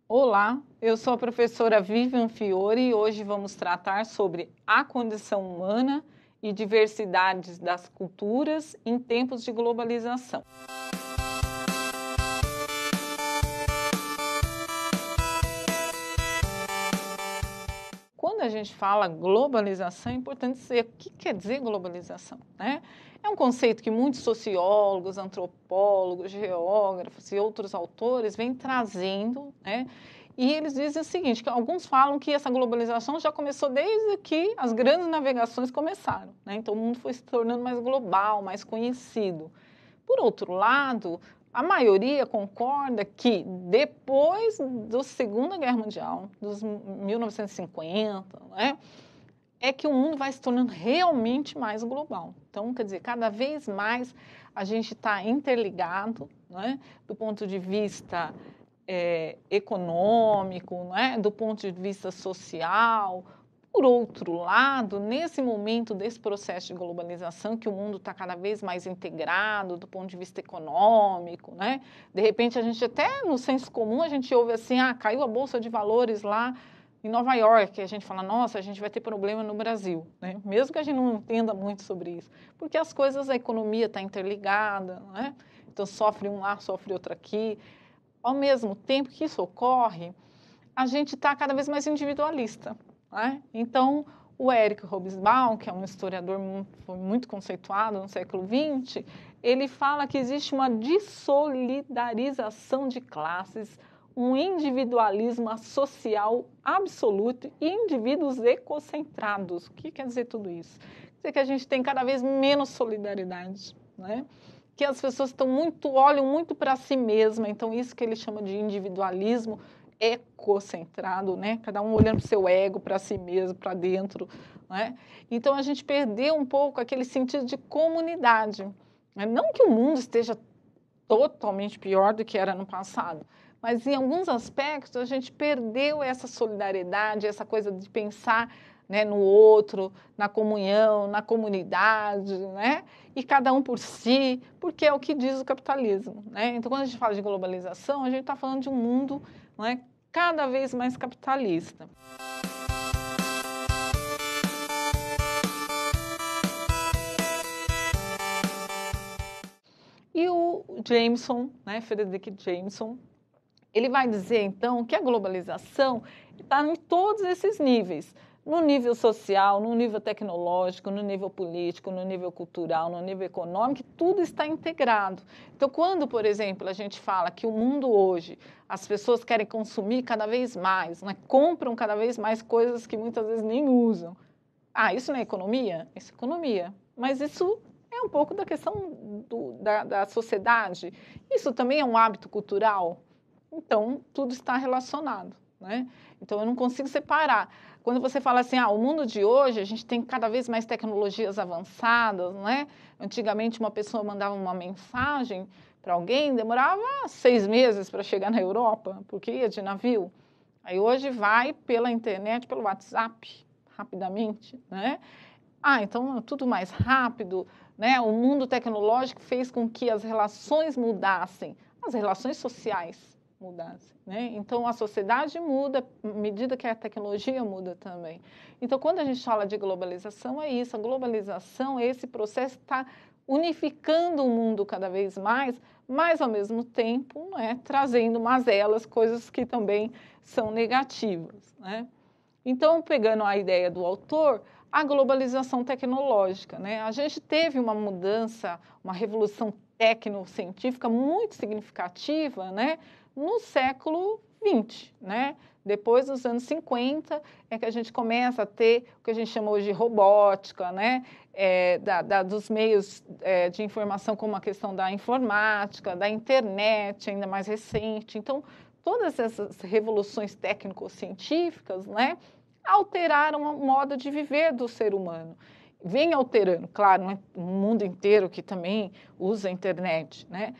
Olá, eu sou a professora Vivian Fiore e hoje vamos tratar sobre a condição humana e diversidades das culturas em tempos de globalização. Quando a gente fala globalização, é importante dizer o que quer dizer globalização, né? É um conceito que muitos sociólogos, antropólogos, geógrafos e outros autores vêm trazendo, né? E eles dizem o seguinte, que alguns falam que essa globalização já começou desde que as grandes navegações começaram, né? Então o mundo foi se tornando mais global, mais conhecido. Por outro lado, a maioria concorda que depois da Segunda Guerra Mundial, dos 1950, né, é que o mundo vai se tornando realmente mais global. Então, quer dizer, cada vez mais a gente está interligado, né, do ponto de vista econômico, né, do ponto de vista social. Por outro lado, nesse momento desse processo de globalização, que o mundo está cada vez mais integrado do ponto de vista econômico, né? De repente, a gente até no senso comum, a gente ouve assim, caiu a Bolsa de Valores lá em Nova York, a gente fala, nossa, a gente vai ter problema no Brasil, né? Mesmo que a gente não entenda muito sobre isso, porque as coisas, a economia está interligada, né? Então, sofre um lá, sofre outro aqui. Ao mesmo tempo que isso ocorre, a gente está cada vez mais individualista. Então, o Eric Hobsbawm, que é um historiador muito conceituado no século XX, ele fala que existe uma dessolidarização de classes, um individualismo social absoluto e indivíduos ecocentrados. O que quer dizer tudo isso? Quer dizer que a gente tem cada vez menos solidariedade, né? Que as pessoas olham muito para si mesmas, então isso que ele chama de individualismo ecocentrado, né? Cada um olhando para o seu ego, para si mesmo, para dentro, né? Então a gente perdeu um pouco aquele sentido de comunidade, né? Não que o mundo esteja totalmente pior do que era no passado, mas em alguns aspectos a gente perdeu essa solidariedade, essa coisa de pensar, né, no outro, na comunhão, na comunidade, né? E cada um por si, porque é o que diz o capitalismo, né? Então, quando a gente fala de globalização, a gente está falando de um mundo, não é, cada vez mais capitalista. E o Jameson, né, Frederick Jameson, ele vai dizer, então, que a globalização está em todos esses níveis. No nível social, no nível tecnológico, no nível político, no nível cultural, no nível econômico, tudo está integrado. Então, quando, por exemplo, a gente fala que o mundo hoje, as pessoas querem consumir cada vez mais, né? Compram cada vez mais coisas que muitas vezes nem usam. Isso não é economia? Isso é economia. Mas isso é um pouco da questão da sociedade. Isso também é um hábito cultural. Então, tudo está relacionado, né? Então, eu não consigo separar. Quando você fala assim, o mundo de hoje, a gente tem cada vez mais tecnologias avançadas, né? Antigamente, uma pessoa mandava uma mensagem para alguém, demorava 6 meses para chegar na Europa, porque ia de navio. Aí, hoje, vai pela internet, pelo WhatsApp, rapidamente, né? Então, tudo mais rápido, né? O mundo tecnológico fez com que as relações mudassem, as relações sociais mudassem, né? Então, a sociedade muda à medida que a tecnologia muda também. Então, quando a gente fala de globalização, é isso. A globalização, esse processo está unificando o mundo cada vez mais, mas, ao mesmo tempo, né, trazendo mazelas, coisas que também são negativas, né? Então, pegando a ideia do autor, a globalização tecnológica, né? A gente teve uma mudança, uma revolução tecnocientífica muito significativa, né, no século XX, né? Depois dos anos 50 é que a gente começa a ter o que a gente chama hoje de robótica, né? Dos meios de informação, como a questão da informática, da internet, ainda mais recente. Então, todas essas revoluções técnico-científicas, né, alteraram o modo de viver do ser humano. Vem alterando, claro, não é o mundo inteiro que também usa a internet, né?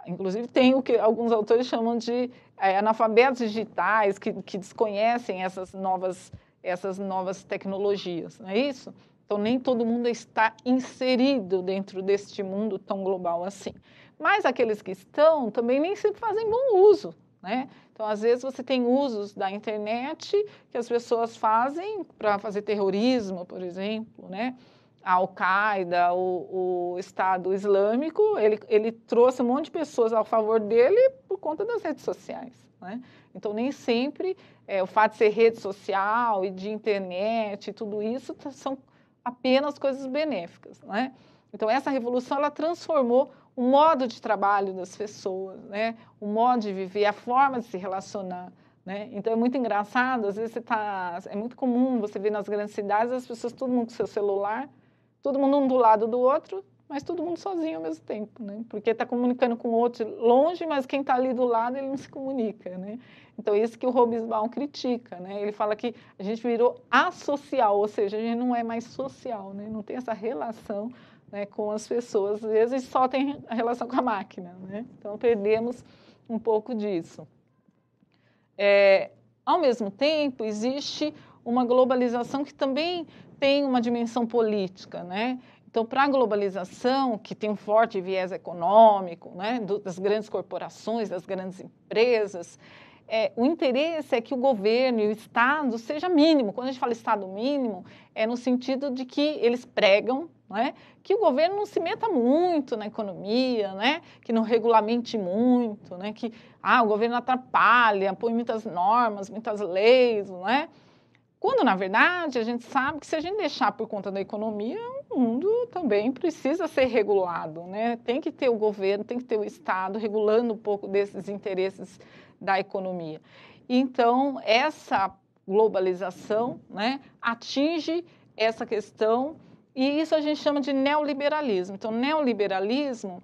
Inclusive, tem o que alguns autores chamam de analfabetos digitais, que desconhecem essas novas tecnologias, não é isso? Então, nem todo mundo está inserido dentro deste mundo tão global assim. Mas aqueles que estão também nem sempre fazem bom uso, né? Então, às vezes, você tem usos da internet que as pessoas fazem para fazer terrorismo, por exemplo, né? A Al-Qaeda, o Estado Islâmico, ele trouxe um monte de pessoas ao favor dele por conta das redes sociais, né? Então, nem sempre o fato de ser rede social e de internet e tudo isso são apenas coisas benéficas, né? Então, essa revolução, ela transformou o modo de trabalho das pessoas, né? O modo de viver, a forma de se relacionar, né? Então, é muito engraçado, às vezes é muito comum você ver nas grandes cidades as pessoas, todo mundo com seu celular, todo mundo um do lado do outro, mas todo mundo sozinho ao mesmo tempo, né? Porque está comunicando com o outro longe, mas quem está ali do lado, ele não se comunica, né? Então, isso que o Hobsbawm critica, né? Ele fala que a gente virou asocial, ou seja, a gente não é mais social, né? Não tem essa relação, né, com as pessoas, às vezes só tem a relação com a máquina, né? Então, perdemos um pouco disso. Ao mesmo tempo, existe uma globalização que também tem uma dimensão política, né? Então, para a globalização, que tem um forte viés econômico, né, das grandes corporações, das grandes empresas, o interesse é que o governo e o Estado seja mínimo. Quando a gente fala Estado mínimo, é no sentido de que eles pregam, né, que o governo não se meta muito na economia, né, que não regulamente muito, né, que o governo atrapalha, põe muitas normas, muitas leis, não é? Quando, na verdade, a gente sabe que se a gente deixar por conta da economia, o mundo também precisa ser regulado, né? Tem que ter o governo, tem que ter o Estado regulando um pouco desses interesses da economia. Então, essa globalização, né, atinge essa questão e isso a gente chama de neoliberalismo. Então, neoliberalismo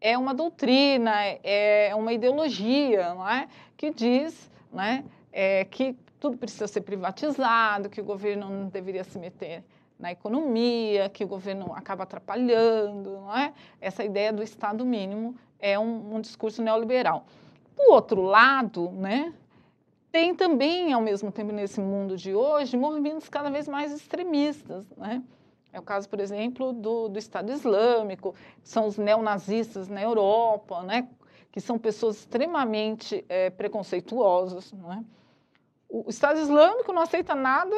é uma doutrina, é uma ideologia, não é? Que diz, né, que tudo precisa ser privatizado, que o governo não deveria se meter na economia, que o governo acaba atrapalhando, não é? Essa ideia do Estado mínimo é um discurso neoliberal. Do outro lado, né, tem também, ao mesmo tempo, nesse mundo de hoje, movimentos cada vez mais extremistas, né? É o caso, por exemplo, do Estado Islâmico, são os neonazistas na Europa, né, que são pessoas extremamente preconceituosas, não é? O Estado Islâmico não aceita nada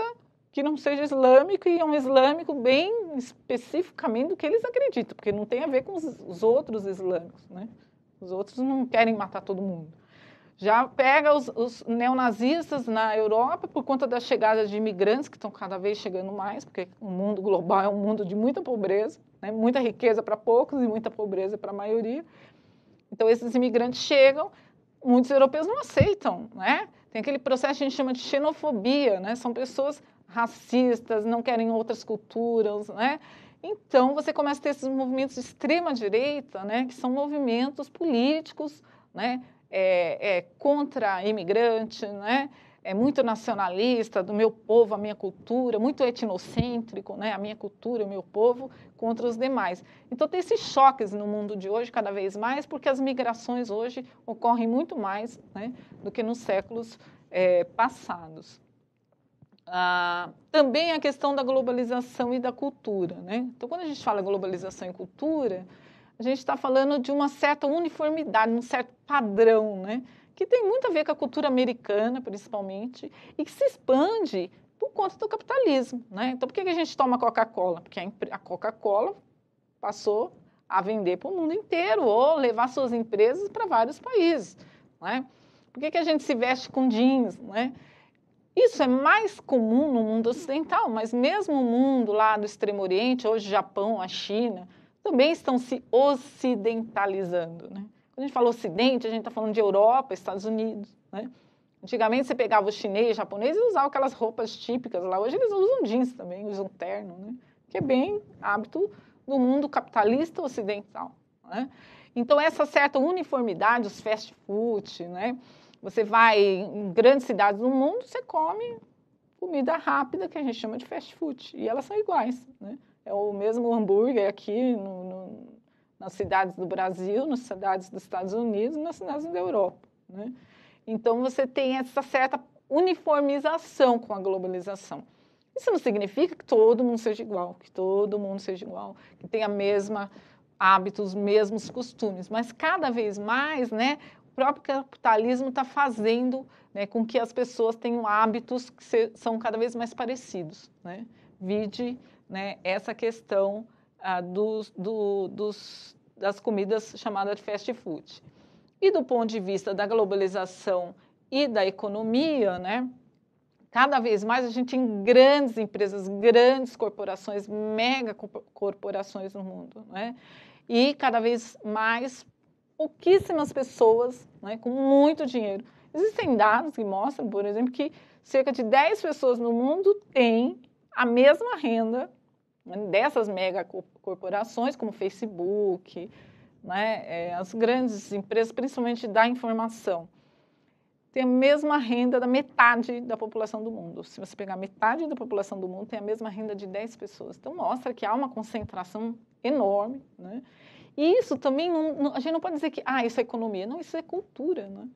que não seja islâmico e é um islâmico bem especificamente do que eles acreditam, porque não tem a ver com os outros islâmicos, né? Os outros não querem matar todo mundo. Já pega os neonazistas na Europa por conta da chegada de imigrantes, que estão cada vez chegando mais, porque o mundo global é um mundo de muita pobreza, né? Muita riqueza para poucos e muita pobreza para a maioria. Então, esses imigrantes chegam, muitos europeus não aceitam, né? Tem aquele processo que a gente chama de xenofobia, né? São pessoas racistas, não querem outras culturas, né? Então, você começa a ter esses movimentos de extrema-direita, né? Que são movimentos políticos, né? Contra imigrante, né? É muito nacionalista, do meu povo, a minha cultura, muito etnocêntrico, né? A minha cultura, o meu povo, contra os demais. Então, tem esses choques no mundo de hoje, cada vez mais, porque as migrações hoje ocorrem muito mais, né, do que nos séculos passados. Também a questão da globalização e da cultura, né? Então, quando a gente fala globalização e cultura, a gente está falando de uma certa uniformidade, um certo padrão, né? Que tem muito a ver com a cultura americana, principalmente, e que se expande por conta do capitalismo, né? Então, por que a gente toma Coca-Cola? Porque a Coca-Cola passou a vender para o mundo inteiro ou levar suas empresas para vários países, né? Por que a gente se veste com jeans, né? Isso é mais comum no mundo ocidental, mas mesmo o mundo lá do Extremo Oriente, hoje Japão, a China, também estão se ocidentalizando, né? Quando a gente fala Ocidente, a gente está falando de Europa, Estados Unidos, né? Antigamente você pegava o chinês, japonês e usava aquelas roupas típicas lá. Hoje eles usam jeans também, usam terno, né? Que é bem hábito do mundo capitalista ocidental, né? Então, essa certa uniformidade, os fast food, né? Você vai em grandes cidades do mundo, você come comida rápida, que a gente chama de fast food, e elas são iguais, né? É o mesmo hambúrguer aqui nas cidades do Brasil, nas cidades dos Estados Unidos, nas cidades da Europa, né? Então, você tem essa certa uniformização com a globalização. Isso não significa que todo mundo seja igual, que todo mundo seja igual, que tenha mesma hábitos, mesmos costumes, mas cada vez mais, né, o próprio capitalismo está fazendo, né, com que as pessoas tenham hábitos que são cada vez mais parecidos, né? Vide, né, essa questão das comidas chamadas de fast food. E do ponto de vista da globalização e da economia, né, cada vez mais a gente tem grandes empresas, grandes corporações, mega corporações no mundo, né? E cada vez mais pouquíssimas pessoas, né, com muito dinheiro. Existem dados que mostram, por exemplo, que cerca de 10 pessoas no mundo têm a mesma renda, né, dessas mega corporações, como Facebook, né, as grandes empresas, principalmente da informação, tem a mesma renda da metade da população do mundo. Se você pegar metade da população do mundo, tem a mesma renda de 10 pessoas. Então, mostra que há uma concentração enorme, né? E isso também, a gente não pode dizer que isso é economia. Não, isso é cultura, né?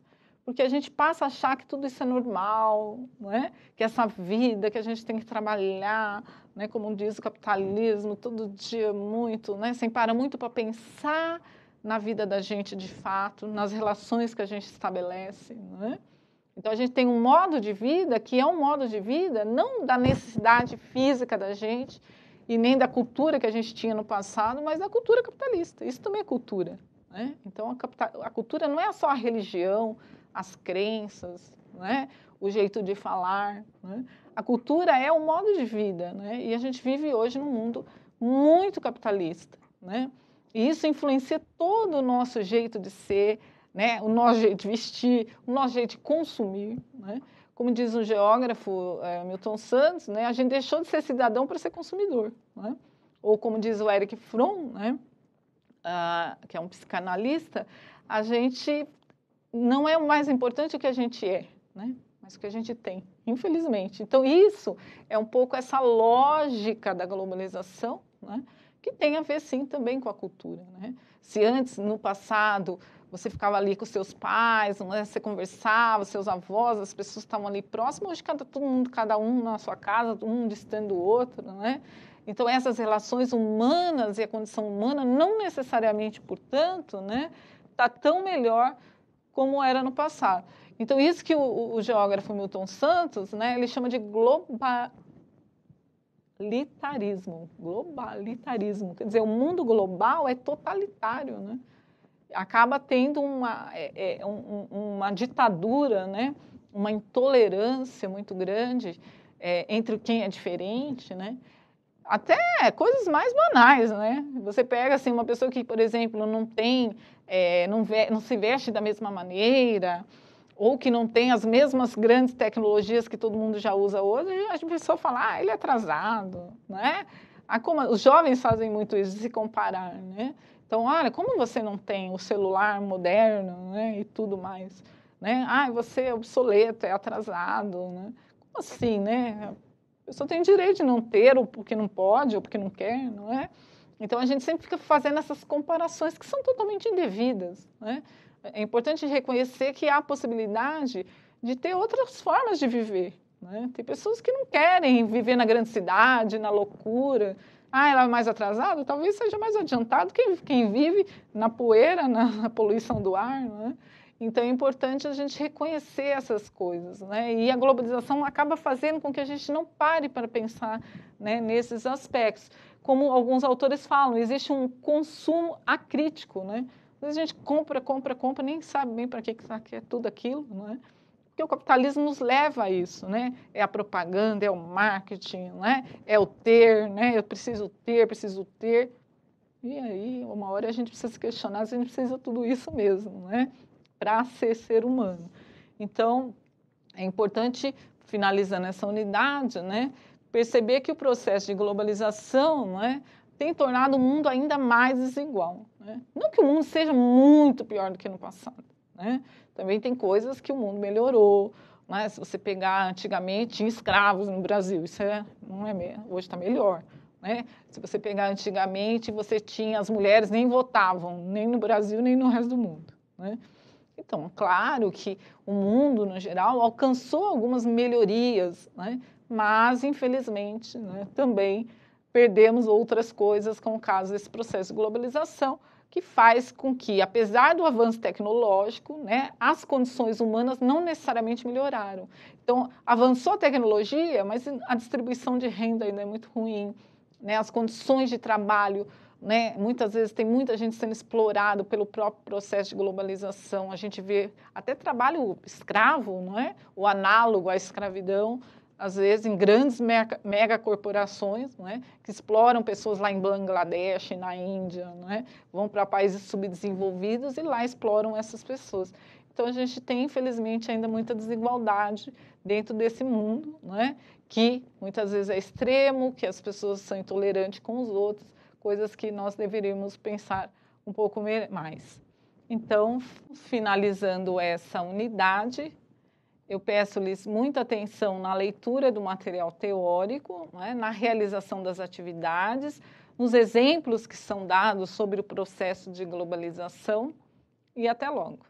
Porque a gente passa a achar que tudo isso é normal, né? Que essa vida, que a gente tem que trabalhar, né? Como diz o capitalismo, todo dia muito, né? Sem parar muito para pensar na vida da gente de fato, nas relações que a gente estabelece, né? Então, a gente tem um modo de vida que é um modo de vida não da necessidade física da gente e nem da cultura que a gente tinha no passado, mas da cultura capitalista. Isso também é cultura, né? Então, a cultura não é só a religião, as crenças, né? O jeito de falar, né? A cultura é um modo de vida, né? E a gente vive hoje num mundo muito capitalista, né? E isso influencia todo o nosso jeito de ser, né? O nosso jeito de vestir, o nosso jeito de consumir, né? Como diz um geógrafo, Milton Santos, né? A gente deixou de ser cidadão para ser consumidor, né? Ou como diz o Erich Fromm, né? Que é um psicanalista, a gente não é o mais importante o que a gente é, né? Mas o que a gente tem, infelizmente. Então, isso é um pouco essa lógica da globalização, né? Que tem a ver, sim, também com a cultura, né? Se antes, no passado, você ficava ali com seus pais, né? Você conversava, seus avós, as pessoas estavam ali próximas, hoje todo mundo, cada um na sua casa, um distante do outro, né? Então, essas relações humanas e a condição humana, não necessariamente, portanto, né? Está tão melhor como era no passado. Então, isso que o geógrafo Milton Santos, né? Ele chama de globalitarismo, quer dizer, o mundo global é totalitário, né? Acaba tendo uma ditadura, né? Uma intolerância muito grande entre quem é diferente, né? Até coisas mais banais, né? Você pega assim uma pessoa que, por exemplo, não se veste da mesma maneira, ou que não tem as mesmas grandes tecnologias que todo mundo já usa hoje, a pessoa fala, ele é atrasado, né? Os jovens fazem muito isso, de se comparar, né? Então, olha, como você não tem o celular moderno, né? E tudo mais, né? Você é obsoleto, é atrasado, né? Como assim, né? A pessoa tem direito de não ter, ou porque não pode, ou porque não quer, não é? Então, a gente sempre fica fazendo essas comparações que são totalmente indevidas, né? É importante reconhecer que há a possibilidade de ter outras formas de viver, né? Tem pessoas que não querem viver na grande cidade, na loucura. Ela é mais atrasada? Talvez seja mais adiantado quem vive na poeira, na poluição do ar, né? Então, é importante a gente reconhecer essas coisas, né? E a globalização acaba fazendo com que a gente não pare para pensar, né, nesses aspectos. Como alguns autores falam, existe um consumo acrítico, né? Às vezes a gente compra, nem sabe bem para que é tudo aquilo, não é? Porque o capitalismo nos leva a isso, né? É a propaganda, é o marketing, né? É o ter, né? Eu preciso ter. E aí, uma hora a gente precisa se questionar se a gente precisa de tudo isso mesmo, né? Para ser humano. Então, é importante, finalizando essa unidade, né? Perceber que o processo de globalização, né? Tem tornado o mundo ainda mais desigual, né? Não que o mundo seja muito pior do que no passado, né? Também tem coisas que o mundo melhorou, né? Se você pegar antigamente, tinha escravos no Brasil, isso não é mesmo, hoje está melhor, né? Se você pegar antigamente, você tinha, as mulheres nem votavam, nem no Brasil, nem no resto do mundo, né? Então, claro que o mundo, no geral, alcançou algumas melhorias, né? mas, infelizmente, né, também perdemos outras coisas com o caso desse processo de globalização, que faz com que, apesar do avanço tecnológico, né, as condições humanas não necessariamente melhoraram. Então, avançou a tecnologia, mas a distribuição de renda ainda é muito ruim, né, as condições de trabalho, né, muitas vezes tem muita gente sendo explorado pelo próprio processo de globalização. A gente vê até trabalho escravo, não é? O análogo à escravidão, às vezes em grandes megacorporações, não é? Que exploram pessoas lá em Bangladesh, na Índia, não é? Vão para países subdesenvolvidos e lá exploram essas pessoas. Então, a gente tem, infelizmente, ainda muita desigualdade dentro desse mundo, não é? Que muitas vezes é extremo, que as pessoas são intolerantes com os outros, coisas que nós deveríamos pensar um pouco mais. Então, finalizando essa unidade, eu peço-lhes muita atenção na leitura do material teórico, né, na realização das atividades, nos exemplos que são dados sobre o processo de globalização e até logo.